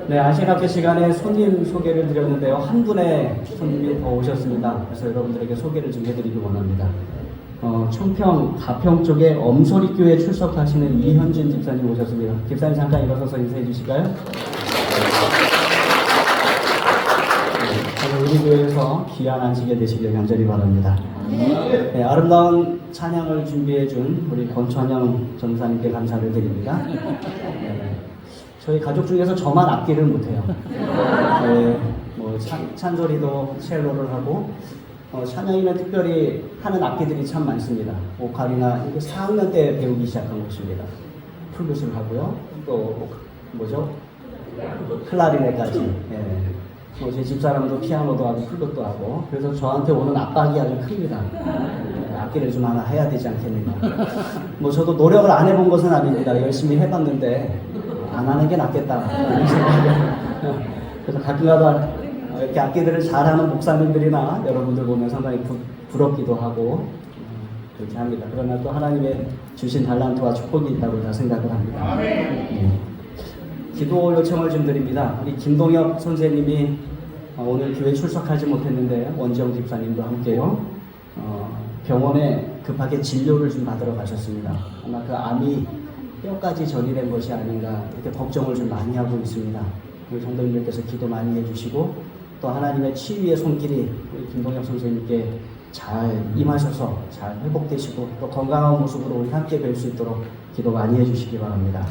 네, 아시아학교 시간에 손님 소개를 드렸는데요. 한 분의 손님이 더 오셨습니다. 그래서 여러분들에게 소개를 좀 해드리기 원합니다. 청평, 가평 쪽에 엄소리교회 출석하시는 이현진 집사님 오셨습니다. 집사님 잠깐 일어서서 인사해 주실까요? 오늘 우리 교회에서 귀한 안식에 되시길 간절히 바랍니다. 네, 아름다운 찬양을 준비해준 우리 권천영 전사님께 감사를 드립니다. 저희 가족 중에서 저만 악기를 못해요. 찬소리도 첼로를 하고, 찬양이는 특별히 하는 악기들이 참 많습니다. 오카리나, 이거 4학년 때 배우기 시작한 것입니다. 플룻을 하고요. 또, 클라리넷까지. 제 집사람도 피아노도 하고, 플룻도 하고, 그래서 저한테 오는 압박이 아주 큽니다. 악기를 좀 하나 해야 되지 않겠느냐. 저도 노력을 안 해본 것은 아닙니다. 열심히 해봤는데, 안 하는 게 낫겠다. 그래서 가끔가다 이렇게 악기들을 잘하는 목사님들이나 여러분들 보면 상당히 부럽기도 하고 그렇게 합니다. 그러나 또 하나님의 주신 달란트와 축복이 있다고 다 생각을 합니다. 기도 요청을 좀 드립니다. 우리 김동혁 선생님이 오늘 교회 출석하지 못했는데 원지영 집사님도 함께요. 병원에 급하게 진료를 좀 받으러 가셨습니다. 아마 그 암이 뼈까지 전이된 것이 아닌가 이렇게 걱정을 좀 많이 하고 있습니다. 우리 성도님들께서 기도 많이 해주시고 또 하나님의 치유의 손길이 우리 김동혁 선생님께 잘 임하셔서 잘 회복되시고 또 건강한 모습으로 우리 함께 뵐 수 있도록 기도 많이 해주시기 바랍니다.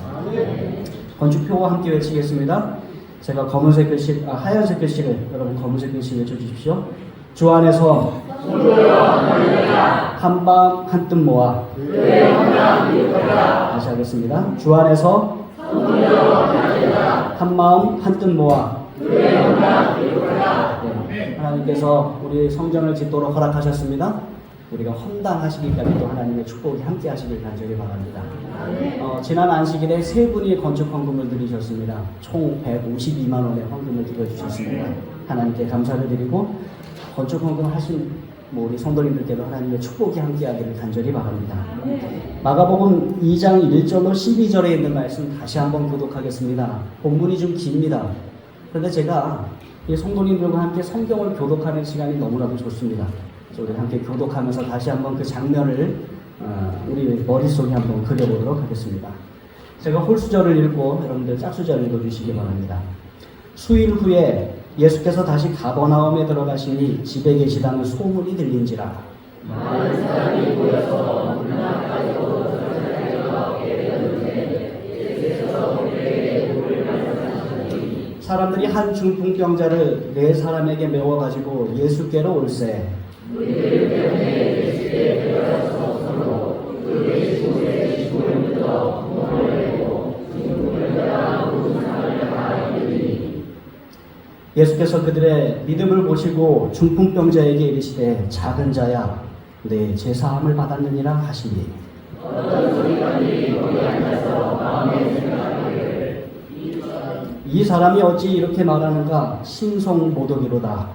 건축표와 함께 외치겠습니다. 제가 검은색 글씨, 하얀색 글씨를 여러분 검은색 글씨 외쳐주십시오. 주 안에서 한밤 한뜻 모아 다시 하겠습니다. 주 안에서 한마음 한뜻 모아 하나님께서 우리 성전을 짓도록 허락하셨습니다. 우리가 헌당하시기까지 또 하나님의 축복이 함께 하시길 간절히 바랍니다. 지난 안식일에 세 분이 건축 헌금을 드리셨습니다. 총 152만 원의 헌금을 드려주셨습니다. 하나님께 감사를 드리고 건축 헌금 하신 우리 성도님들께도 하나님의 축복이 함께하기를 간절히 바랍니다. 마가복음 2장 1절로 12절에 있는 말씀 다시 한번 교독하겠습니다. 본문이 좀 깁니다. 그런데 제가 이 성도님들과 함께 성경을 교독하는 시간이 너무나도 좋습니다. 그래서 우리 함께 교독하면서 다시 한번 그 장면을 우리 머릿속에 한번 그려보도록 하겠습니다. 제가 홀수절을 읽고 여러분들 짝수절 읽어주시기 바랍니다. 수일 후에 예수께서 다시 가버나움에 들어가시니 집에 계시다는 소문이 들린지라. 많은 사람이 모여서 사람들이 한 중풍병자를 4사람에게 메워가지고 예수께로 올세. 예수께서 그들의 믿음을 보시고 중풍병자에게 이르시되 작은 자야 내 제사함을 받았느니라 하시니 이 사람이 어찌 이렇게 말하는가 신성모독이로다.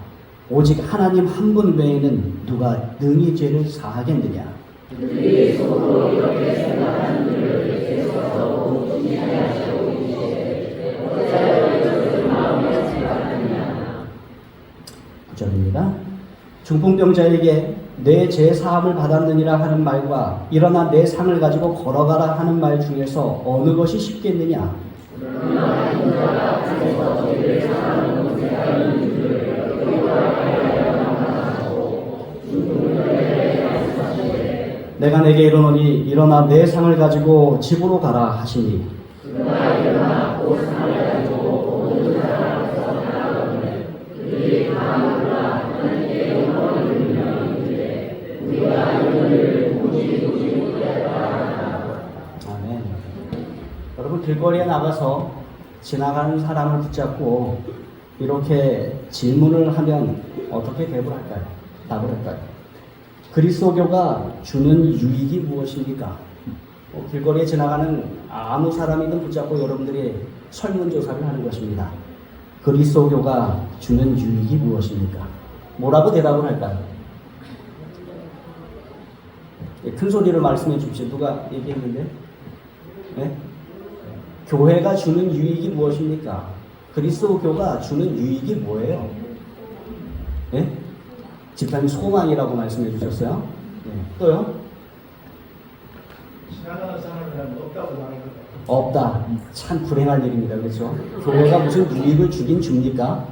오직 하나님 한 분 외에는 누가 능히 죄를 사하겠느냐. 입니다. 중풍병자에게 내 죄 사함을 받았느니라 하는 말과 일어나 내 상을 가지고 걸어가라 하는 말 중에서 어느 것이 쉽겠느냐? 내가 내게 이르노니 일어나 내 상을 가지고 집으로 가라 하시니 여러분 길거리에 나가서 지나가는 사람을 붙잡고 이렇게 질문을 하면 어떻게 답을 할까요? 그리스도교가 주는 유익이 무엇입니까? 길거리에 지나가는 아무 사람이든 붙잡고 여러분들이 설문조사를 하는 것입니다. 그리스도교가 주는 유익이 무엇입니까? 뭐라고 대답을 할까요? 큰 소리로 말씀해 주십시오. 누가 얘기했는데? 네? 교회가 주는 유익이 무엇입니까? 그리스도교가 주는 유익이 뭐예요? 예? 집사님 소망이라고 말씀해 주셨어요. 예. 또요? 지나가는 사람이라면 없다고 말하는 거예요. 없다. 참 불행할 일입니다. 그렇죠? 교회가 무슨 유익을 주긴 줍니까?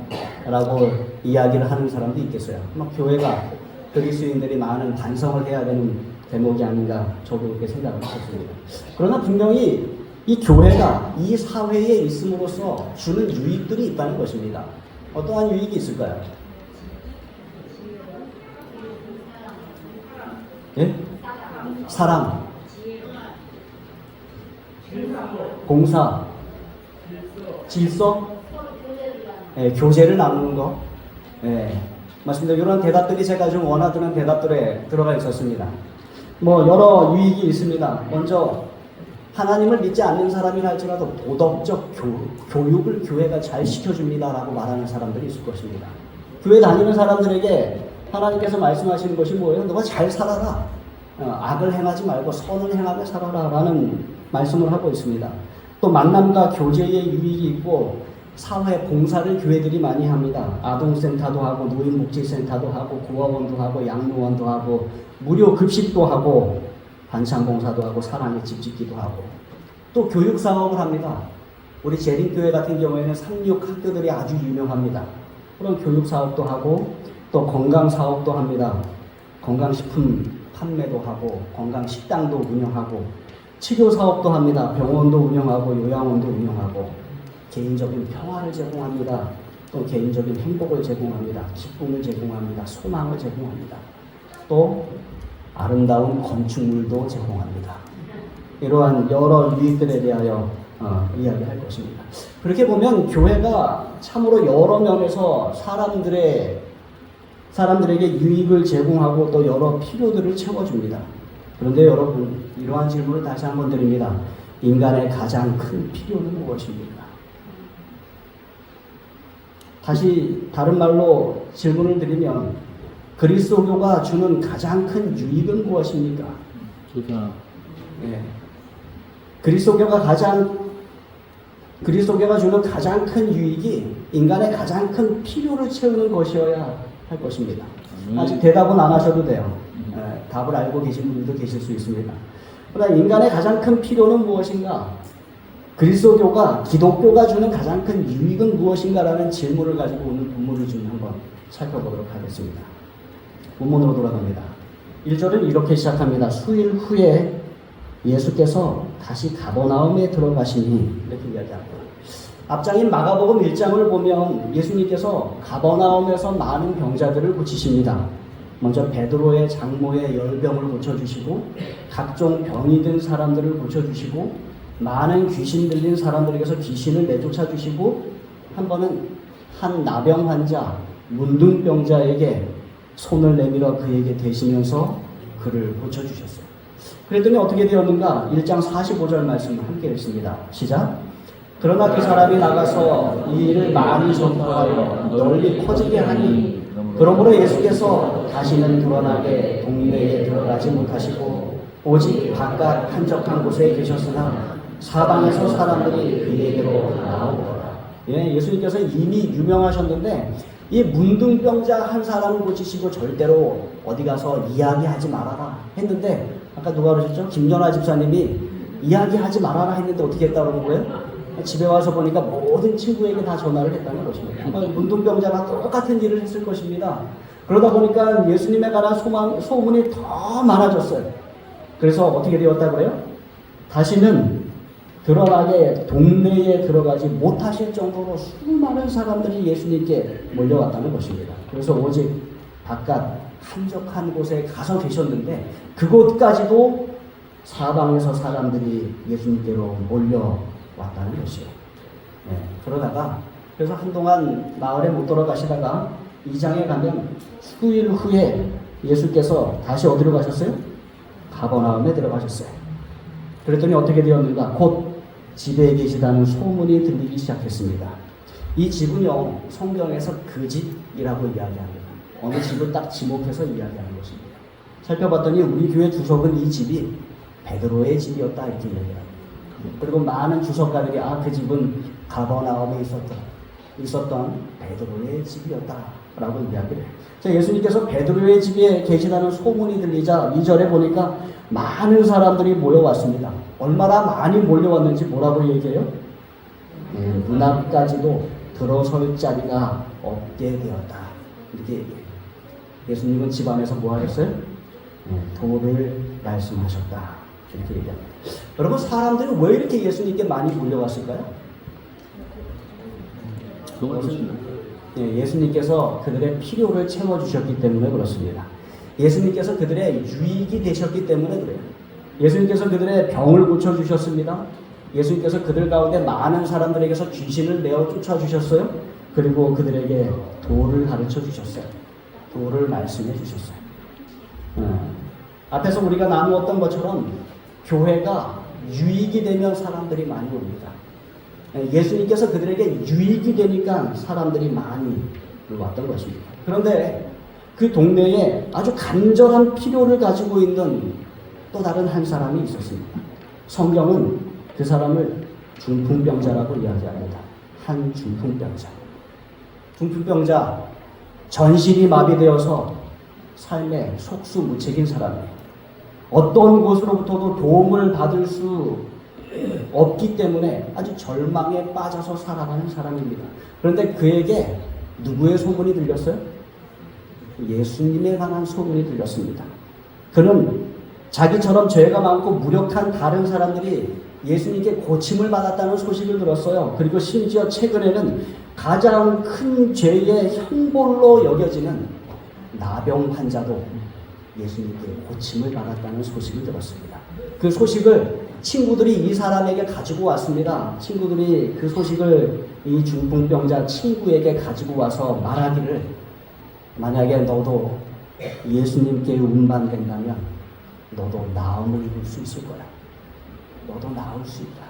라고 이야기를 하는 사람도 있겠어요. 막 교회가 그리스도인들이 많은 반성을 해야 되는 대목이 아닌가 저도 그렇게 생각을 했습니다. 그러나 분명히 이 교회가 이 사회에 있음으로써 주는 유익들이 있다는 것입니다. 어떠한 유익이 있을까요? 예? 사랑, 봉사, 질서, 예, 교제를 나누는 거. 예, 맞습니다. 이런 대답들이 제가 좀 원하던 대답들에 들어가 있었습니다. 뭐 여러 유익이 있습니다. 먼저 하나님을 믿지 않는 사람이라 할지라도 도덕적 교육을 교회가 잘 시켜줍니다라고 말하는 사람들이 있을 것입니다. 교회 다니는 사람들에게 하나님께서 말씀하시는 것이 뭐예요? 너가 잘 살아라. 악을 행하지 말고 선을 행하며 살아라 라는 말씀을 하고 있습니다. 또 만남과 교제의 유익이 있고 사회 봉사를 교회들이 많이 합니다. 아동센터도 하고 노인복지센터도 하고 고아원도 하고 양로원도 하고 무료 급식도 하고 반찬봉사도 하고 사랑의 집 짓기도 하고 또 교육사업을 합니다. 우리 재림교회 같은 경우에는 상륙 학교들이 아주 유명합니다. 그런 교육사업도 하고 또 건강사업도 합니다. 건강식품 판매도 하고 건강식당도 운영하고 치료사업도 합니다. 병원도 운영하고 요양원도 운영하고 개인적인 평화를 제공합니다. 또 개인적인 행복을 제공합니다. 기쁨을 제공합니다. 소망을 제공합니다. 또 아름다운 건축물도 제공합니다. 이러한 여러 유익들에 대하여 이야기할 것입니다. 그렇게 보면 교회가 참으로 여러 면에서 사람들에게 유익을 제공하고 또 여러 필요들을 채워줍니다. 그런데 여러분, 이러한 질문을 다시 한번 드립니다. 인간의 가장 큰 필요는 무엇입니까? 다시 다른 말로 질문을 드리면 그리스도교가 주는 가장 큰 유익은 무엇입니까? 네. 그리스도교가 주는 가장 큰 유익이 인간의 가장 큰 필요를 채우는 것이어야 할 것입니다. 아직 대답은 안 하셔도 돼요. 답을 알고 계신 분들도 계실 수 있습니다. 그러나 인간의 가장 큰 필요는 무엇인가? 그리스도교가, 기독교가 주는 가장 큰 유익은 무엇인가라는 질문을 가지고 오늘 본문을 좀 한번 살펴보도록 하겠습니다. 본문으로 돌아갑니다. 1절은 이렇게 시작합니다. 수일 후에 예수께서 다시 가버나움에 들어가시니 이렇게 이야기합니다. 앞장인 마가복음 1장을 보면 예수님께서 가버나움에서 많은 병자들을 고치십니다. 먼저 베드로의 장모의 열병을 고쳐주시고 각종 병이 든 사람들을 고쳐주시고 많은 귀신 들린 사람들에게서 귀신을 내쫓아 주시고 한 번은 한 나병 환자 문둥병자에게 손을 내밀어 그에게 대시면서 그를 고쳐주셨어요. 그랬더니 어떻게 되었는가? 1장 45절 말씀을 함께 읽습니다. 시작. 그러나 그 사람이 나가서 이 일을 많이 전파하여 널리 퍼지게 하니 그러므로 예수께서 다시는 드러나게 동네에 들어가지 못하시고 오직 바깥 한적한 곳에 계셨으나 사방에서 사람들이 그에게로 나오더라. 예수님께서 이미 유명하셨는데 이 문둥병자 한 사람을 고치시고 절대로 어디 가서 이야기하지 말아라 했는데 아까 누가 그러셨죠? 김연아 집사님이 이야기하지 말아라 했는데 어떻게 했다고 그러는 거예요? 집에 와서 보니까 모든 친구에게 다 전화를 했다는 것입니다. 문둥병자가 똑같은 일을 했을 것입니다. 그러다 보니까 예수님에 관한 소문이 더 많아졌어요. 그래서 어떻게 되었다고 그래요? 다시는 드러나게 동네에 들어가지 못하실 정도로 수많은 사람들이 예수님께 몰려왔다는 것입니다. 그래서 오직 바깥 한적한 곳에 가서 계셨는데 그곳까지도 사방에서 사람들이 예수님께로 몰려왔다는 것이에요. 그러다가 그래서 한동안 마을에 못 돌아가시다가 2장에 가면 수일 후에 예수께서 다시 어디로 가셨어요? 가버나움에 들어가셨어요. 그랬더니 어떻게 되었는가? 곧 집에 계시다는 소문이 들리기 시작했습니다. 이 집은요, 성경에서 그 집이라고 이야기합니다. 어느 집을 딱 지목해서 이야기하는 것입니다. 살펴봤더니 우리 교회 주석은 이 집이 베드로의 집이었다 이렇게 이야기합니다. 그리고 많은 주석가들이 그 집은 가버나움에 있었다. 있었던 베드로의 집이었다라고 이야기를 해요. 자, 예수님께서 베드로의 집에 계시다는 소문이 들리자 2절에 보니까 많은 사람들이 모여왔습니다. 얼마나 많이 몰려왔는지 뭐라고 얘기해요? 눈앞까지도 들어설 자리가 없게 되었다. 이렇게 얘기해요. 예수님은 집 안에서 뭐 하셨어요? 도를 말씀하셨다. 이렇게 얘기합니다. 여러분, 사람들이 왜 이렇게 예수님께 많이 몰려왔을까요? 예수님께서 그들의 필요를 채워주셨기 때문에 그렇습니다. 예수님께서 그들의 유익이 되셨기 때문에 그래요. 예수님께서 그들의 병을 고쳐주셨습니다. 예수님께서 그들 가운데 많은 사람들에게서 귀신을 내어 쫓아주셨어요. 그리고 그들에게 도를 가르쳐 주셨어요. 도를 말씀해 주셨어요. 앞에서 우리가 나누었던 것처럼 교회가 유익이 되면 사람들이 많이 옵니다. 예수님께서 그들에게 유익이 되니까 사람들이 많이 왔던 것입니다. 그런데 그 동네에 아주 간절한 필요를 가지고 있는 또 다른 한 사람이 있었습니다. 성경은 그 사람을 중풍병자라고 이야기합니다. 한 중풍병자. 중풍병자, 전신이 마비되어서 삶에 속수무책인 사람이에요. 어떤 곳으로부터도 도움을 받을 수 없기 때문에 아주 절망에 빠져서 살아가는 사람입니다. 그런데 그에게 누구의 소문이 들렸어요? 예수님에 관한 소문이 들렸습니다. 그는 자기처럼 죄가 많고 무력한 다른 사람들이 예수님께 고침을 받았다는 소식을 들었어요. 그리고 심지어 최근에는 가장 큰 죄의 형벌로 여겨지는 나병 환자도 예수님께 고침을 받았다는 소식을 들었습니다. 그 소식을 친구들이 이 사람에게 가지고 왔습니다. 친구들이 그 소식을 이 중풍병자 친구에게 가지고 와서 말하기를, 만약에 너도 예수님께 운반된다면 너도 나음을 입을 수 있을 거야. 너도 나을 수 있다.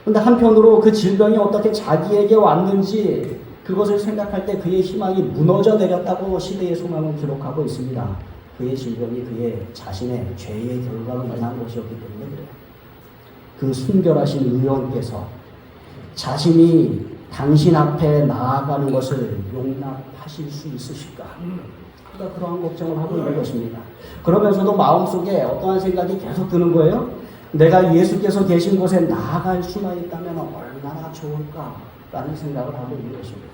그런데 한편으로 그 질병이 어떻게 자기에게 왔는지 그것을 생각할 때 그의 희망이 무너져 내렸다고 시대의 소망을 기록하고 있습니다. 그의 질병이 그의 자신의 죄의 결과로 만난 것이었기 때문에 그래요. 그 순결하신 의원께서 자신이 당신 앞에 나아가는 것을 용납하실 수 있으실까? 그러니까 그러한 걱정을 하고 있는 것입니다. 그러면서도 마음속에 어떠한 생각이 계속 드는 거예요. 내가 예수께서 계신 곳에 나아갈 수만 있다면 얼마나 좋을까라는 생각을 하고 있는 것입니다.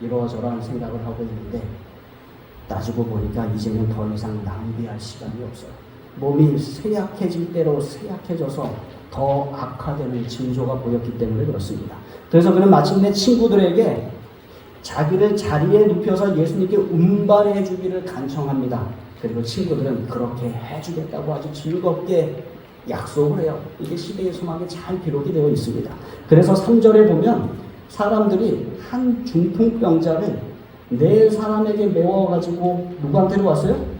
이러저러한 생각을 하고 있는데 따지고 보니까 이제는 더 이상 낭비할 시간이 없어요. 몸이 쇠약해질 대로 쇠약해져서 더 악화되는 징조가 보였기 때문에 그렇습니다. 그래서 그는 마침내 친구들에게 자기를 자리에 눕혀서 예수님께 운반해 주기를 간청합니다. 그리고 친구들은 그렇게 해주겠다고 아주 즐겁게 약속을 해요. 이게 시대의 소망에 잘 기록이 되어 있습니다. 그래서 3절에 보면 사람들이 한 중풍병자를 네 사람에게 메워가지고 누구한테로 왔어요?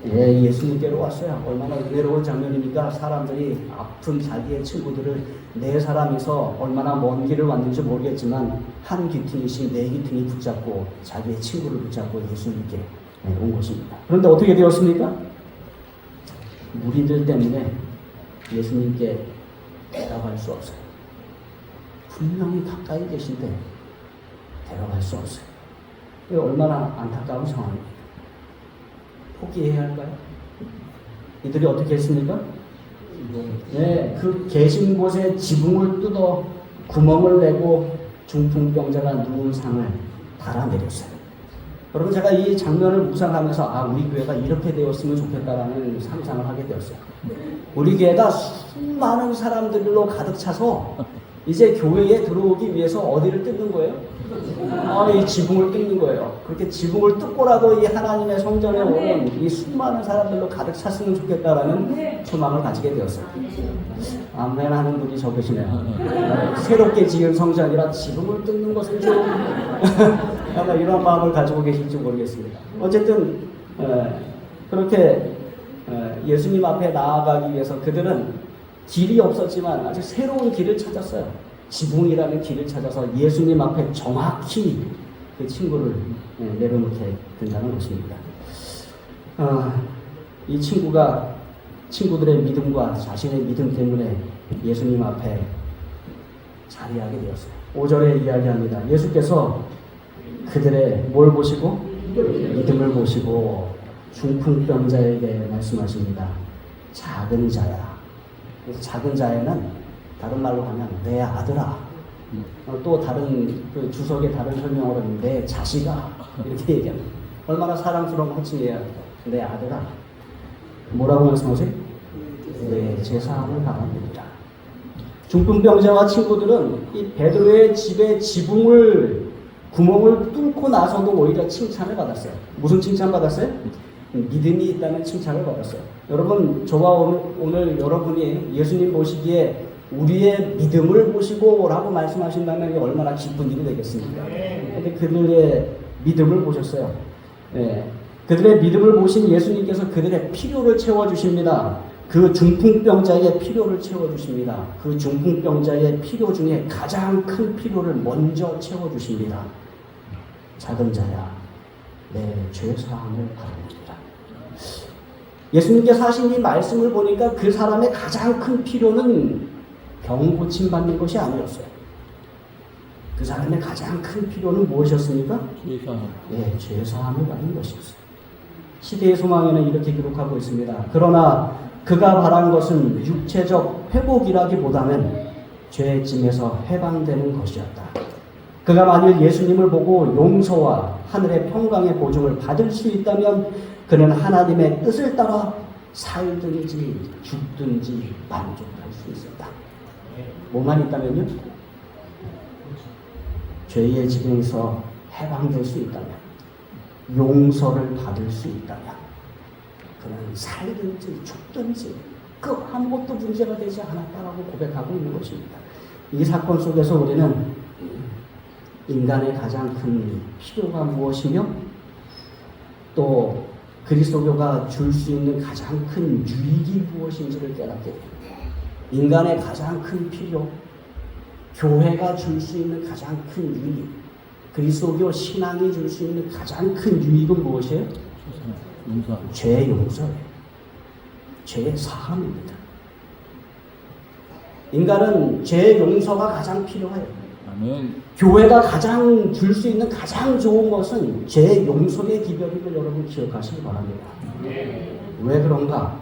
예수님께로 왔어요. 얼마나 은혜로운 장면이니까 사람들이 아픈 자기의 친구들을 네 사람이서 얼마나 먼 길을 왔는지 모르겠지만 한 귀퉁이씩 네 귀퉁이 붙잡고 자기의 친구를 붙잡고 예수님께 온 것입니다. 그런데 어떻게 되었습니까? 무리들 때문에 예수님께 데려갈 수 없어요. 분명히 가까이 계신데 데려갈 수 없어요. 이게 얼마나 안타까운 상황입니다. 포기해야 할까요? 이들이 어떻게 했습니까? 네, 그 계신 곳에 지붕을 뜯어 구멍을 내고 중풍병자가 누운 상을 달아내렸어요. 여러분, 제가 이 장면을 묵상하면서 우리 교회가 이렇게 되었으면 좋겠다라는 상상을 하게 되었어요. 우리 교회가 수많은 사람들로 가득 차서 이제 교회에 들어오기 위해서 어디를 뜯는 거예요? 이 지붕을 뜯는 거예요. 그렇게 지붕을 뜯고라도 이 하나님의 성전에 오는 이 수많은 사람들로 가득 찼으면 좋겠다라는 소망을 가지게 되었어요. 아멘 하는 분이 적으시네요. 새롭게 지은 성전이라 지붕을 뜯는 것은 좀 아마 이런 마음을 가지고 계실지 모르겠습니다. 어쨌든 그렇게 예수님 앞에 나아가기 위해서 그들은 길이 없었지만 아주 새로운 길을 찾았어요. 지붕이라는 길을 찾아서 예수님 앞에 정확히 그 친구를 내려놓게 된다는 것입니다. 이 친구가 친구들의 믿음과 자신의 믿음 때문에 예수님 앞에 자리하게 되었어요. 5절에 이야기합니다. 예수께서 그들의 뭘 보시고? 믿음을 보시고 중풍병자에게 말씀하십니다. 작은 자야. 그래서 작은 자야는 다른 말로 하면 내 아들아. 또 다른 그 주석의 다른 설명으로는 내 자식아 이렇게 얘기합니다. 얼마나 사랑스러운 호칭이에요. 내 아들아. 뭐라고 말씀하세요? 내 제사함을 바랍니다. 중풍병자와 친구들은 이 베드로의 집에 지붕을 구멍을 뚫고 나서도 오히려 칭찬을 받았어요. 무슨 칭찬 받았어요? 믿음이 있다는 칭찬을 받았어요. 여러분, 저와 오늘 여러분이 예수님 보시기에 우리의 믿음을 보시고 라고 말씀하신다면 이게 얼마나 기쁜 일이 되겠습니까? 근데 그들의 믿음을 보셨어요. 네. 그들의 믿음을 보신 예수님께서 그들의 필요를 채워주십니다. 그 중풍병자의 필요를 채워주십니다. 그 중풍병자의 필요 중에 가장 큰 필요를 먼저 채워주십니다. 작은 자야, 내 죄사함을 바랍니다. 예수님께서 하신 이 말씀을 보니까 그 사람의 가장 큰 필요는 병 고침받는 것이 아니었어요. 그 사람의 가장 큰 필요는 무엇이었습니까? 죄사함. 예, 죄사함을 받는 것이었어요. 시대의 소망에는 이렇게 기록하고 있습니다. 그러나 그가 바란 것은 육체적 회복이라기보다는 죄의 짐에서 해방되는 것이었다. 그가 만일 예수님을 보고 용서와 하늘의 평강의 보증을 받을 수 있다면 그는 하나님의 뜻을 따라 살든지 죽든지 만족할 수 있었다. 뭐만 있다면요? 죄의 짐에서 해방될 수 있다면, 용서를 받을 수 있다면 그는 살든지 죽든지 그 아무것도 문제가 되지 않았다라고 고백하고 있는 것입니다. 이 사건 속에서 우리는 인간의 가장 큰 필요가 무엇이며 또 그리스도교가 줄 수 있는 가장 큰 유익이 무엇인지를 깨닫게 됩니다. 인간의 가장 큰 필요, 교회가 줄 수 있는 가장 큰 유익, 그리스도교 신앙이 줄 수 있는 가장 큰 유익은 무엇이에요? 용서. 죄의 용서예요. 죄의 사함입니다. 인간은 죄의 용서가 가장 필요해요. 아멘. 교회가 가장 줄 수 있는 가장 좋은 것은 죄의 용서의 기별임을 여러분 기억하시기 바랍니다. 왜 그런가?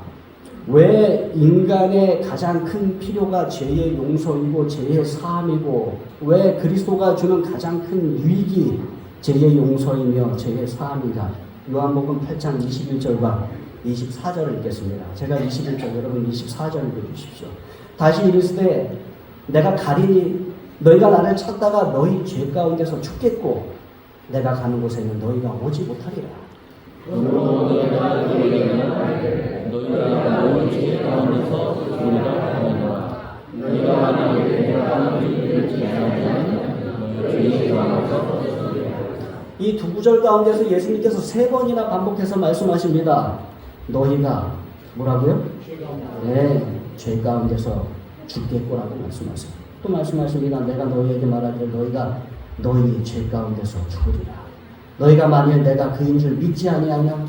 왜 인간의 가장 큰 필요가 죄의 용서이고 죄의 사함이고 왜 그리스도가 주는 가장 큰 유익이 죄의 용서이며 죄의 사함인가? 요한복음 8장 21절과 24절을 읽겠습니다. 제가 21절, 여러분 24절 읽어주십시오. 다시 이르시되 내가 가리니 너희가 나를 찾다가 너희 죄 가운데서 죽겠고 내가 가는 곳에는 너희가 오지 못하리라. 너희가 너희 죄 가운데서 우리가 가느니라. 너희가 만일 내가 이르지 않으면 너희 죄 가운데서 이 두 구절 가운데서 예수님께서 세 번이나 반복해서 말씀하십니다. 너희가 뭐라고요? 네, 죄 가운데서 죽겠고라고 말씀하세요. 또 말씀하십니다. 내가 너희에게 말하기를 너희가 너희 죄 가운데서 죽으리라. 너희가 만일 내가 그인 줄 믿지 아니하면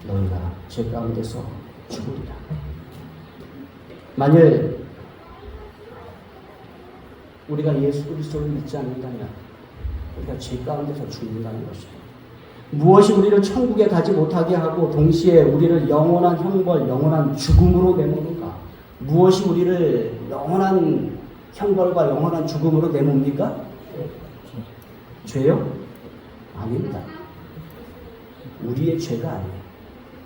너희가 죄 가운데서 죽으리라. 만일 우리가 예수 그리스도를 믿지 않는다면 우리가 죄 가운데서 죽는다는 것입니다. 무엇이 우리를 천국에 가지 못하게 하고 동시에 우리를 영원한 형벌, 영원한 죽음으로 내모는가? 무엇이 우리를 영원한 형벌과 영원한 죽음으로 내뭅니까? 죄요? 아닙니다. 우리의 죄가 아니에요.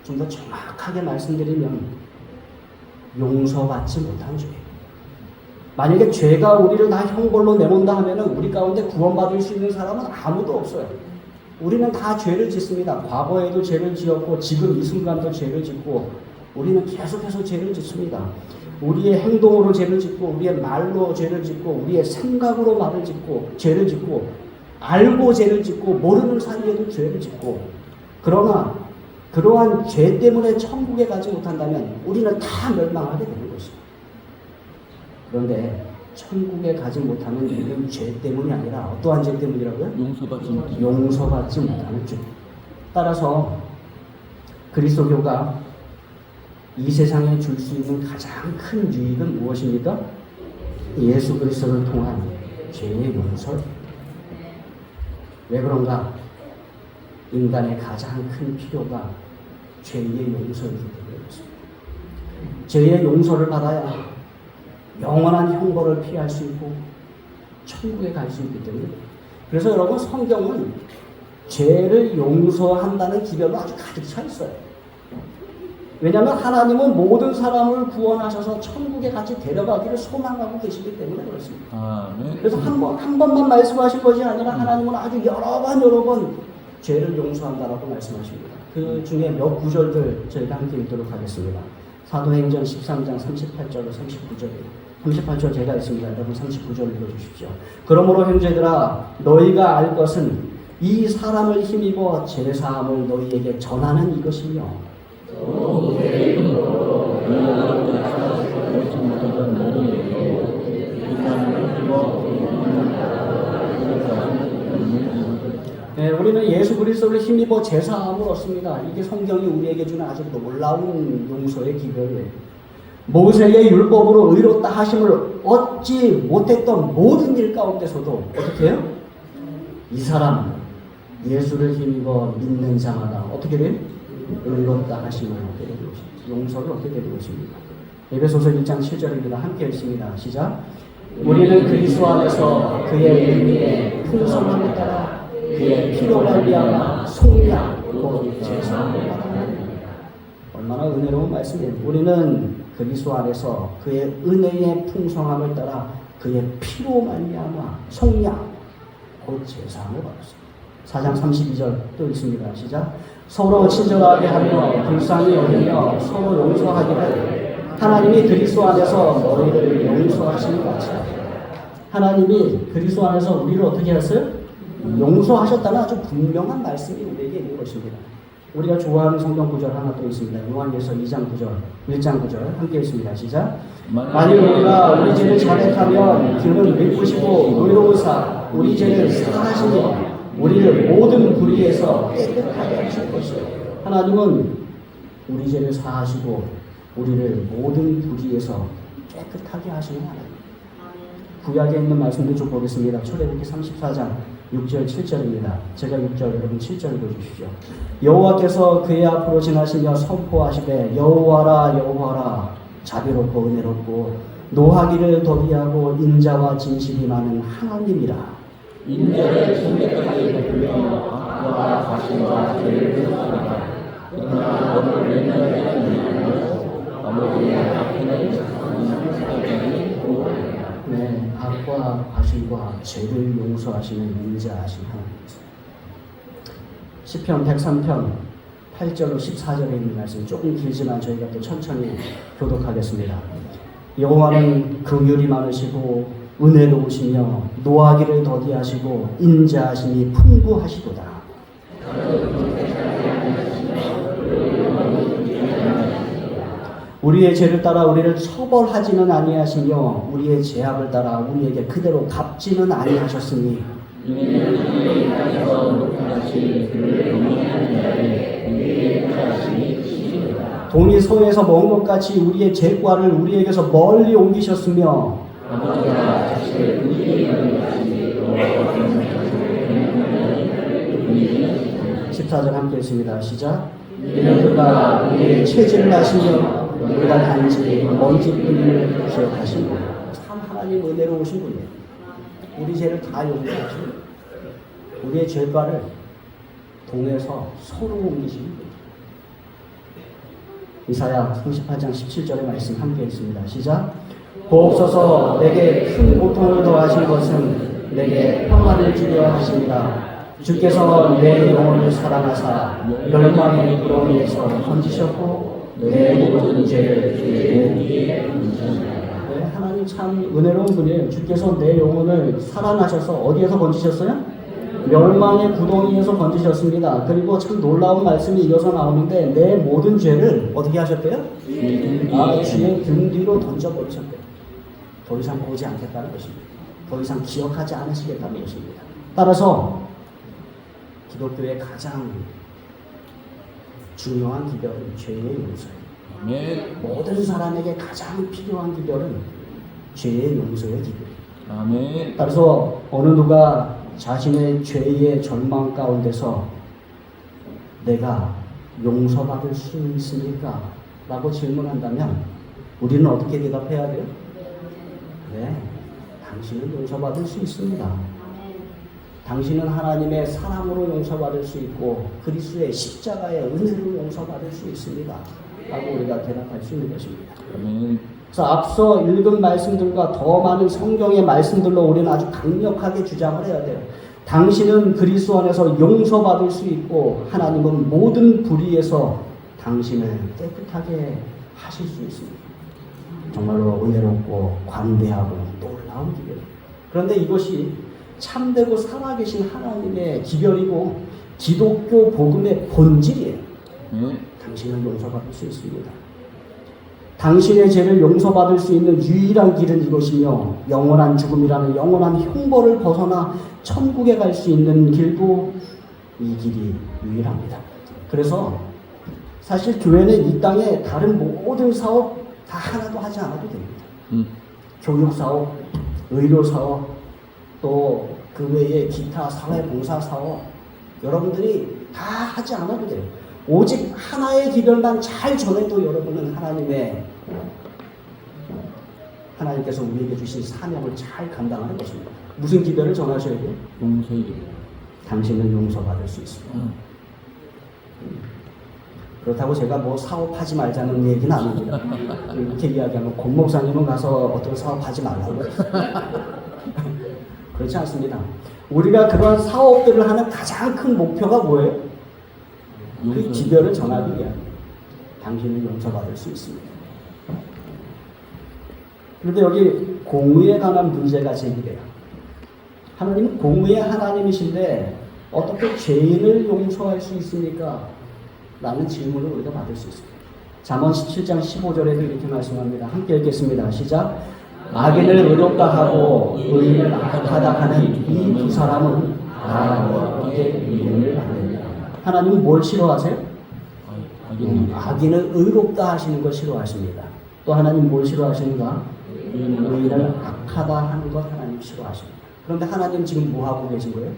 좀 더 정확하게 말씀드리면 용서받지 못한 죄. 만약에 죄가 우리를 다 형벌로 내몬다 하면 우리 가운데 구원받을 수 있는 사람은 아무도 없어요. 우리는 다 죄를 짓습니다. 과거에도 죄를 지었고 지금 이 순간도 죄를 짓고 우리는 계속해서 죄를 짓습니다. 우리의 행동으로 죄를 짓고 우리의 말로 죄를 짓고 우리의 생각으로 말을 짓고 죄를 짓고 알고 죄를 짓고 모르는 사이에도 죄를 짓고 그러나 그러한 죄 때문에 천국에 가지 못한다면 우리는 다 멸망하게 되는 것입니다. 그런데 천국에 가지 못하는 이유는 죄 때문이 아니라 어떠한 죄 때문이라고요? 용서받지 못해. 용서받지 못하는 죄. 따라서 그리스도교가 이 세상에 줄 수 있는 가장 큰 유익은 무엇입니까? 예수 그리스도를 통한 죄의 용서. 왜 그런가? 인간의 가장 큰 필요가 죄의 용서이기 때문에 그렇습니다. 죄의 용서를 받아야 영원한 형벌을 피할 수 있고 천국에 갈 수 있기 때문에. 그래서 여러분, 성경은 죄를 용서한다는 기별로 아주 가득 차 있어요. 왜냐하면 하나님은 모든 사람을 구원하셔서 천국에 같이 데려가기를 소망하고 계시기 때문에 그렇습니다. 그래서 한 번만 말씀하신 것이 아니라 하나님은 아주 여러 번 죄를 용서한다라고 말씀하십니다. 그 중에 몇 구절들 저희가 함께 읽도록 하겠습니다. 사도행전 13장 38절로 39절이에요. 38절 제가 있습니다. 여러분 39절 읽어주십시오. 그러므로 형제들아, 너희가 알 것은 이 사람을 힘입어 제사함을 너희에게 전하는 이것이며, 네, 우리는 예수 그리스도를 힘입어 제사함을 얻습니다. 이게 성경이 우리에게 주는 아주 놀라운 용서의 기별이에요. 모세의 율법으로 의롭다 하심을 얻지 못했던 모든 일 가운데서도 어떻게 해요? 이 사람 예수를 힘입어 믿는 자마다 어떻게 돼요? 의롭다 하심을 얻게 되는 것입니다. 용서를 얻게 되는 것입니다. 에베소서 1장 7절입니다. 함께 읽습니다. 시작. 우리는 그리스도 안에서 그의 은혜의 풍성함에 따라 그의 피로 말미암아 속량 곧 제사함을 받았느니라. 얼마나 은혜로운 말씀이에요. 우리는 그리스도 안에서 그의 은혜의 풍성함을 따라 그의 피로 말미암아 속량 곧 제사함을 받았습니다. 4장 32절 또 있습니다. 시작. 서로 친절하게 하며 불쌍히 여기며 서로 용서하기를 하나님이 그리스도 안에서 너희를 용서하시는 같이. 하나님이 그리스도 안에서 우리를 어떻게 했어요? 용서하셨다는 아주 분명한 말씀이 우리에게 있는 것입니다. 우리가 좋아하는 성경 구절 하나 또 있습니다. 요한계시서 2장 9절, 1장 9절 함께 있습니다. 시작. 만일 우리가 우리 죄를 자백하면 그는 믿으시고 의로우사 우리 죄를 사하시며 우리를 모든 불의에서 깨끗하게 하실 것이요. 하나님은 우리 죄를 사하시고 우리를 모든 불의에서 깨끗하게 하시는 하나님. 구약에 있는 말씀도 좀 보겠습니다. 출애굽기 34장 6절 7절입니다. 제가 6절 여러분 7절 읽어주십시오. 여호와께서 그의 앞으로 지나시며 선포하시되 여호와라 여호와라 자비롭고 은혜롭고 노하기를 더디하고 인자와 진실이 많은 하나님이라. 인자를 성대까지 베풀며 악과 가시와 죄를 쏟아라. 그러나 너를 맹렬하지 않으며 아무리 악행을 착하니 보호하라. 네, 악과 과실과 죄를 용서하시는 인자하신 하나님. 시편 103편 8절로 14절에 있는 말씀 조금 길지만 저희가 또 천천히 교독하겠습니다. 여호와는 긍휼이 많으시고 은혜로우시며 노하기를 더디하시고 인자하심이 풍부하시도다. 우리의 죄를 따라 우리를 처벌하지는 아니하시며 우리의 죄악을 따라 우리에게 그대로 갚지는 아니하셨으니 동이 서에서 먼 것 같이 우리의 죄과를 우리에게서 멀리 옮기셨으며 14절 함께 했습니다. 시작. 이는 그가 우리의 체질을 아시며 우리가 단지 먼지뿐임을 기억하시고. 참 하나님 은혜로우신 분이에요. 우리 죄를 다 용서하시고 우리의 죄과를 동에서 서로 옮기시는 분이에요. 이사야 38장 17절의 말씀 함께 있습니다. 시작. 보옵소서 내게 큰 고통을 더하신 것은 내게 평안을 주려 하십니다. 주께서 내 영혼을 사랑하사 멸망의 구렁이에서 건지셨고 내 모든 죄를 주의 목 위에 얹으셨습니다. 네, 하나님 참 은혜로운 분이에요. 주께서 내 영혼을 사랑하셔서 어디에서 건지셨어요? 멸망의 구덩이에서 건지셨습니다. 그리고 참 놀라운 말씀이 이어서 나오는데 내 모든 죄를 어떻게 하셨대요? 주의 등 뒤로 던져버리셨대요. 더 이상 보지 않겠다는 것입니다. 더 이상 기억하지 않으시겠다는 것입니다. 따라서 기독교의 가장 중요한 기별은 죄의 용서예요. 모든 사람에게 가장 필요한 기별은 죄의 용서의 기별. 아멘. 따라서 어느 누가 자신의 죄의 절망 가운데서 내가 용서받을 수 있습니까? 라고 질문한다면 우리는 어떻게 대답해야 돼요? 네, 당신은 용서받을 수 있습니다. 당신은 하나님의 사랑으로 용서받을 수 있고 그리스도의 십자가의 은혜로 용서받을 수 있습니다. 라고 우리가 대답할 수 있는 것입니다. 아멘. 그래서 앞서 읽은 말씀들과 더 많은 성경의 말씀들로 우리는 아주 강력하게 주장을 해야 돼요. 당신은 그리스도 안에서 용서받을 수 있고 하나님은 모든 불의에서 당신을 깨끗하게 하실 수 있습니다. 정말로 은혜롭고 관대하고 놀라운 기별. 그런데 이것이 참되고 살아계신 하나님의 기별이고 기독교 복음의 본질이에요. 당신은 용서받을 수 있습니다. 당신의 죄를 용서받을 수 있는 유일한 길은 이것이며 영원한 죽음이라는 영원한 형벌을 벗어나 천국에 갈 수 있는 길도 이 길이 유일합니다. 그래서 사실 교회는 이 땅에 다른 모든 사업 다 하나도 하지 않아도 됩니다. 교육 사업, 의료 사업, 또 그 외에 기타 사회봉사 사업 여러분들이 다 하지 않아도 돼요. 오직 하나의 기별만 잘 전해도 여러분은 하나님께서 우리에게 주신 사명을 잘 감당하는 것입니다. 무슨 기별을 전하셔야 돼요? 용서의 길. 당신은 용서받을 수 있습니다. 그렇다고 제가 뭐 사업하지 말자는 얘기는 아닙니다. 이렇게 이야기하면 권 목사님은 가서 어떤 사업하지 말라고 그렇지 않습니다. 우리가 그런 사업들을 하는 가장 큰 목표가 뭐예요? 그 기별을 전하기 위함입니다. 당신은 용서받을 수 있습니다. 그런데 여기 공의에 관한 문제가 제기돼요. 하나님은 공의의 하나님이신데 어떻게 죄인을 용서할 수 있습니까? 라는 질문을 우리가 받을 수 있습니다. 잠언 17장 15절에도 이렇게 말씀합니다. 함께 읽겠습니다. 시작. 악인을 의롭다 하고 의인을 악하다 하는 이 두 사람은 어떻게 의인을 안 됩니다. 하나님은 뭘 싫어하세요? 악인을 의롭다 하시는 걸 싫어하십니다. 또 하나님 뭘 싫어하시는가? 의인을 악하다 하는 것 하나님 싫어하십니다. 그런데 하나님 지금 뭐 하고 계신 거예요?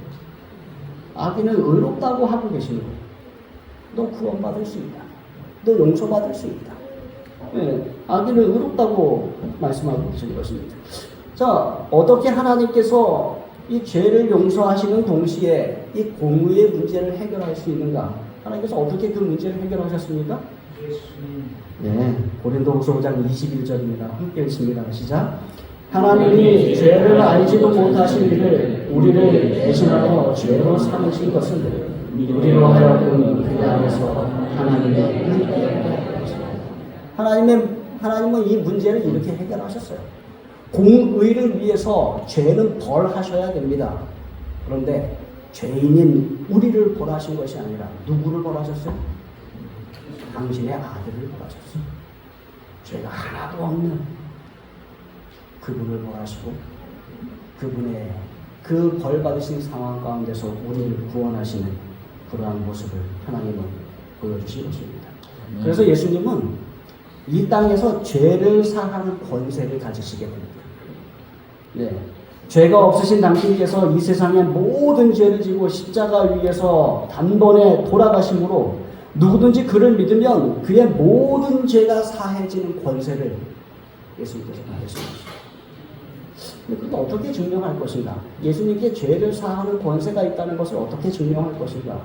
악인을 의롭다고 하고 계시는 거예요. 너 구원받을 수 있다. 너 용서받을 수 있다. 네, 악인을 의롭다고 말씀하고 계시는 것입니다. 자, 어떻게 하나님께서 이 죄를 용서하시는 동시에 이 공의의 문제를 해결할 수 있는가? 하나님께서 어떻게 그 문제를 해결하셨습니까? 네, 고린도후서 5장 21절입니다. 함께 읽습니다. 시작. 하나님이 죄를 알지도 못하신 이를 우리를 대신하여 죄로 삼으신 것은 우리로 하여금 그 안에서 하나님은 이 문제를 이렇게 해결하셨어요. 공의를 위해서 죄는 벌하셔야 됩니다. 그런데 죄인인 우리를 벌하신 것이 아니라 누구를 벌하셨어요? 당신의 아들을 벌하셨어요. 죄가 하나도 없는 그분을 벌하시고 그분의 그 벌 받으신 상황 가운데서 우리를 구원하시는 그러한 모습을 하나님은 보여주신 것입니다. 그래서 예수님은 이 땅에서 죄를 사하는 권세를 가지시게 됩니다. 네. 죄가 없으신 당신께서 이 세상의 모든 죄를 지고 십자가 위에서 단번에 돌아가심으로 누구든지 그를 믿으면 그의 모든 죄가 사해지는 권세를 예수님께서 받으십니다. 그걸 어떻게 증명할 것인가? 예수님께 죄를 사하는 권세가 있다는 것을 어떻게 증명할 것인가?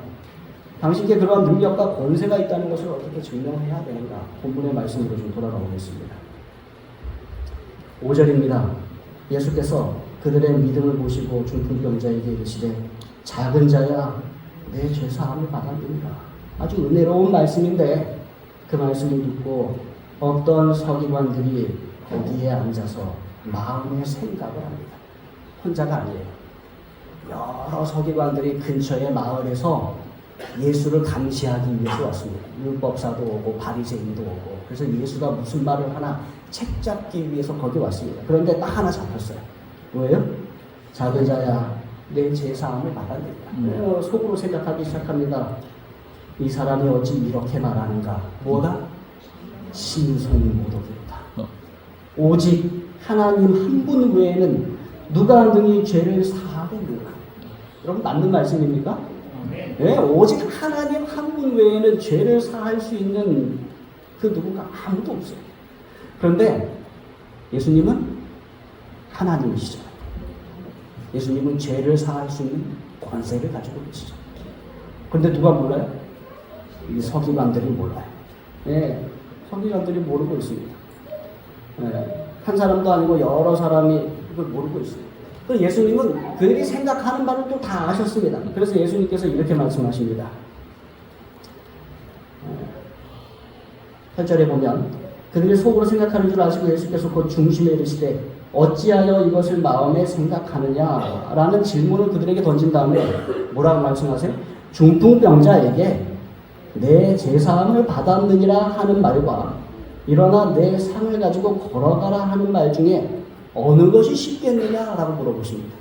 당신께 그러한 능력과 권세가 있다는 것을 어떻게 증명해야 되는가? 본문의 말씀으로 좀 돌아가 보겠습니다. 5절입니다. 예수께서 그들의 믿음을 보시고 중풍병자에게 이르시되 작은 자야 내 죄 사함을 받았느니라. 아주 은혜로운 말씀인데 그 말씀을 듣고 어떤 서기관들이 거기에 앉아서 마음의 생각을 합니다. 혼자가 아니에요. 여러 서기관들이 근처의 마을에서 예수를 감시하기 위해서 왔습니다. 율법사도 오고 바리새인도 오고. 그래서 예수가 무슨 말을 하나 책잡기 위해서 거기 왔습니다. 그런데 딱 하나 잡혔어요. 뭐예요? 작은 자야 내 죄사함을 받았느니라. 속으로 생각하기 시작합니다. 이 사람이 어찌 이렇게 말하는가? 뭐다? 신성이 모독이다. 오직 하나님 한 분 외에는 누가 능히 죄를 사하겠는가? 여러분 맞는 말씀입니까? 네, 오직 하나님 한 분 외에는 죄를 사할 수 있는 그 누군가 아무도 없어요. 그런데 예수님은 하나님이시죠. 예수님은 죄를 사할 수 있는 권세를 가지고 계시죠. 그런데 누가 몰라요? 이 서기관들이 몰라요. 네, 서기관들이 모르고 있습니다. 네, 한 사람도 아니고 여러 사람이 이걸 모르고 있어요. 그 예수님은 그들이 생각하는 바를 또 다 아셨습니다. 그래서 예수님께서 이렇게 말씀하십니다. 8절에 보면 그들이 속으로 생각하는 줄 아시고 예수께서 곧 중심에 이르시되 어찌하여 이것을 마음에 생각하느냐 라는 질문을 그들에게 던진 다음에 뭐라고 말씀하세요? 중풍병자에게 내 제사함을 받았느니라 하는 말과 일어나 내 상을 가지고 걸어가라 하는 말 중에 어느 것이 쉽겠느냐라고 물어보십니다.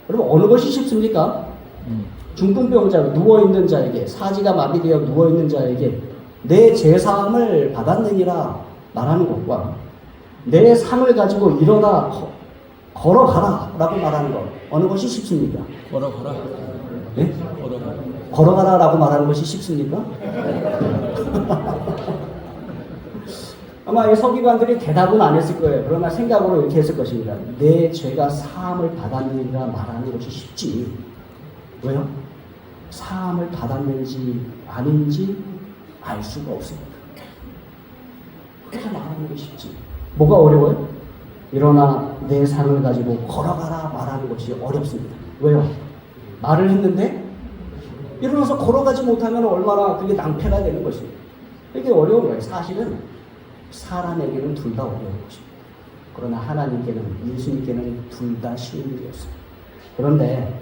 여러분 어느 것이 쉽습니까? 중풍병자 누워있는 자에게 사지가 마비되어 누워있는 자에게 내 제사함을 받았느니라 말하는 것과 내 상을 가지고 일어나 걸어가라 라고 말하는 것 어느 것이 쉽습니까? 걸어가라. 네? 걸어가라. 걸어가라 라고 말하는 것이 쉽습니까? 아마 이 서기관들이 대답은 안 했을 거예요. 그러나 생각으로 이렇게 했을 것입니다. 내 죄가 사함을 받았느니라 말하는 것이 쉽지. 왜요? 사함을 받았는지 아닌지 알 수가 없습니다. 그래서 말하는 게 쉽지. 뭐가 어려워요? 일어나 내 상을 가지고 걸어가라 말하는 것이 어렵습니다. 왜요? 말을 했는데 일어나서 걸어가지 못하면 얼마나 그게 낭패가 되는 것입니다. 이게 어려운 거예요. 사실은 사람에게는 둘 다 어려운 것입니다. 그러나 하나님께는 예수님께는 둘 다 쉬운 일이었어요. 그런데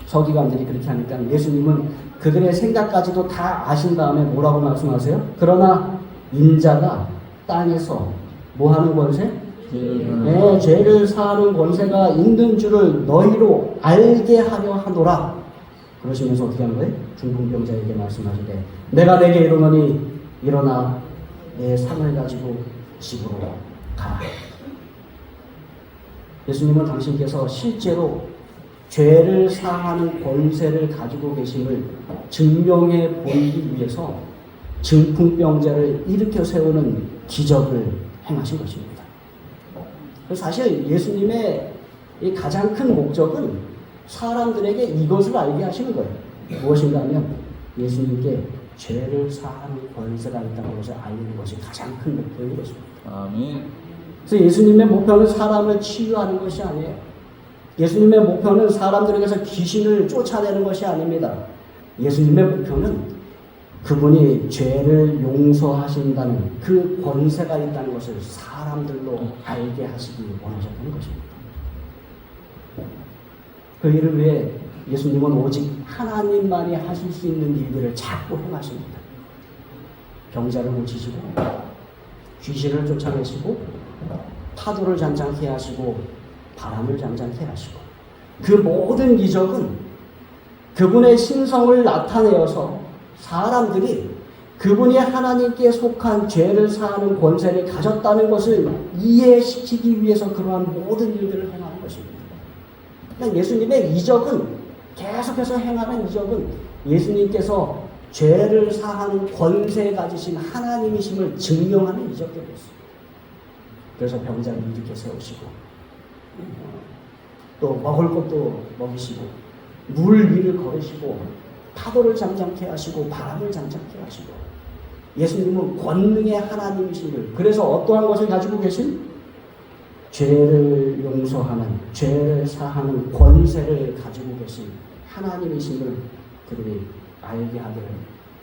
서기관들이 그렇게 하니까 예수님은 그들의 생각까지도 다 아신 다음에 뭐라고 말씀하세요? 그러나 인자가 땅에서 뭐 하는 권세? 네, 죄를 사하는 권세가 있는 줄을 너희로 알게 하려 하노라. 그러시면서 어떻게 하는 거예요? 중풍병자에게 말씀하시되 내가 내게 이르노니 일어나 내 상을 가지고 집으로 가라. 예수님은 당신께서 실제로 죄를 사하는 권세를 가지고 계심을 증명해 보이기 위해서 중풍병자를 일으켜 세우는 기적을 행하신 것입니다. 사실 예수님의 이 가장 큰 목적은 사람들에게 이것을 알게 하시는 거예요. 무엇인가 하면 예수님께 죄를 사하는 권세가 있다는 것을 알리는 것이 가장 큰 목표인 것입니다. 아멘. 그래서 예수님의 목표는 사람을 치유하는 것이 아니에요. 예수님의 목표는 사람들에게서 귀신을 쫓아내는 것이 아닙니다. 예수님의 목표는 그분이 죄를 용서하신다는 그 권세가 있다는 것을 사람들로 알게 하시기 원하셨던 것입니다. 그 일을 위해 예수님은 오직 하나님만이 하실 수 있는 일들을 자꾸 행하십니다. 병자를 고치시고 귀신을 쫓아내시고 파도를 잠잠케 하시고 바람을 잠잠케 하시고 그 모든 기적은 그분의 신성을 나타내어서 사람들이 그분이 하나님께 속한 죄를 사하는 권세를 가졌다는 것을 이해시키기 위해서 그러한 모든 일들을 행하는 것입니다. 그러니까 예수님의 이적은 계속해서 행하는 이적은 예수님께서 죄를 사하는 권세 가지신 하나님이심을 증명하는 이적들이었어요. 그래서 병자를 일으켜 세우시고 또 먹을 것도 먹이시고 물 위를 걸으시고 파도를 잠잠케 하시고 바람을 잠잠케 하시고 예수님은 권능의 하나님이심을 그래서 어떠한 것을 가지고 계신 죄를 용서하는 죄를 사하는 권세를 가지고 계신 하나님이심을 그들이 알게 하기를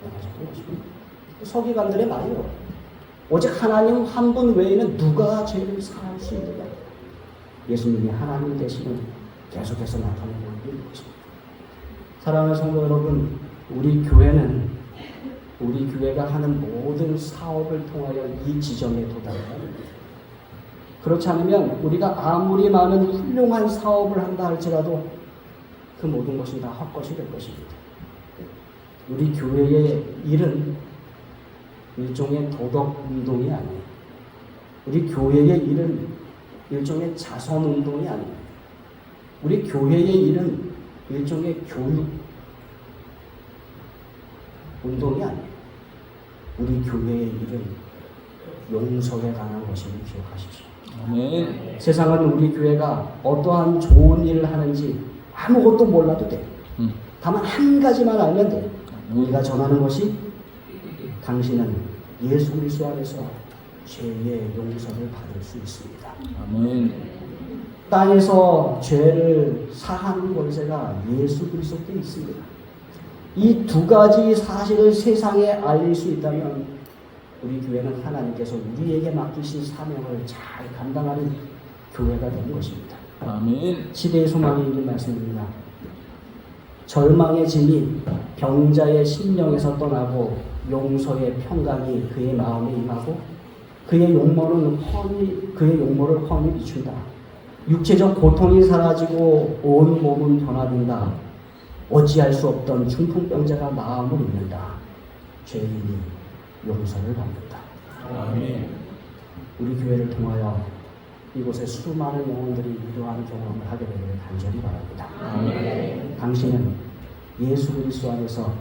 원하셨던 것입니다. 서기관들의 말이요. 오직 하나님 한 분 외에는 누가 죄를 사할 수 있느냐. 예수님이 하나님 되시는 계속해서 나타내고 있는 것입니다. 사랑하는 성도 여러분, 우리 교회가 하는 모든 사업을 통하여 이 지점에 도달해야 합니다. 그렇지 않으면 우리가 아무리 많은 훌륭한 사업을 한다 할지라도 그 모든 것이 다 헛것이 될 것입니다. 우리 교회의 일은 일종의 도덕운동이 아니에요. 우리 교회의 일은 일종의 자선운동이 아닙니다. 우리 교회의 일은 일종의 교육 운동이 아니에요. 우리 교회의 일은 용서에 관한 것임을 기억하십시오. 아멘. 세상은 우리 교회가 어떠한 좋은 일을 하는지 아무것도 몰라도 돼. 다만 한 가지만 알면 돼. 우리가 전하는 것이 당신은 예수 그리스도 안에서 죄의 용서를 받을 수 있습니다. 아멘. 땅에서 죄를 사하는 권세가 예수 그리스도께 있습니다. 이 두 가지 사실을 세상에 알릴 수 있다면 우리 교회는 하나님께서 우리에게 맡기신 사명을 잘 감당하는 교회가 되는 것입니다. 아멘. 시대의 소망이 있는 말씀입니다. 절망의 짐이 병자의 심령에서 떠나고 용서의 평강이 그의 마음에 임하고 그의 용모를 훤히 비춘다. 육체적 고통이 사라지고 온 몸은 변화된다. 어찌할 수 없던 중풍병자가 마음을 읽는다. 죄인이 용서를 받는다. 아멘. 우리 교회를 통하여 이곳에 수많은 영혼들이 이러한 경험을 하게 되기를 간절히 바랍니다. 아멘. 당신은 예수 그리스도 안에서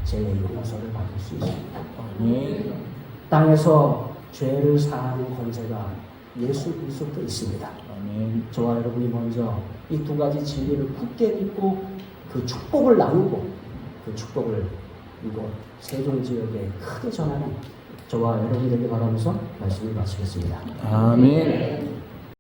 죄의 용서를 받을 수 있습니다. 아멘. 땅에서 죄를 사하는 권세가 예수 그리스도께 있습니다. 아멘. 저와 여러분이 먼저 이 두 가지 진리를 굳게 믿고 그 축복을 나누고 그 축복을 이곳 세종 지역에 크게 전하는 저와 여러분 되길 바라면서 말씀을 마치겠습니다. 아멘.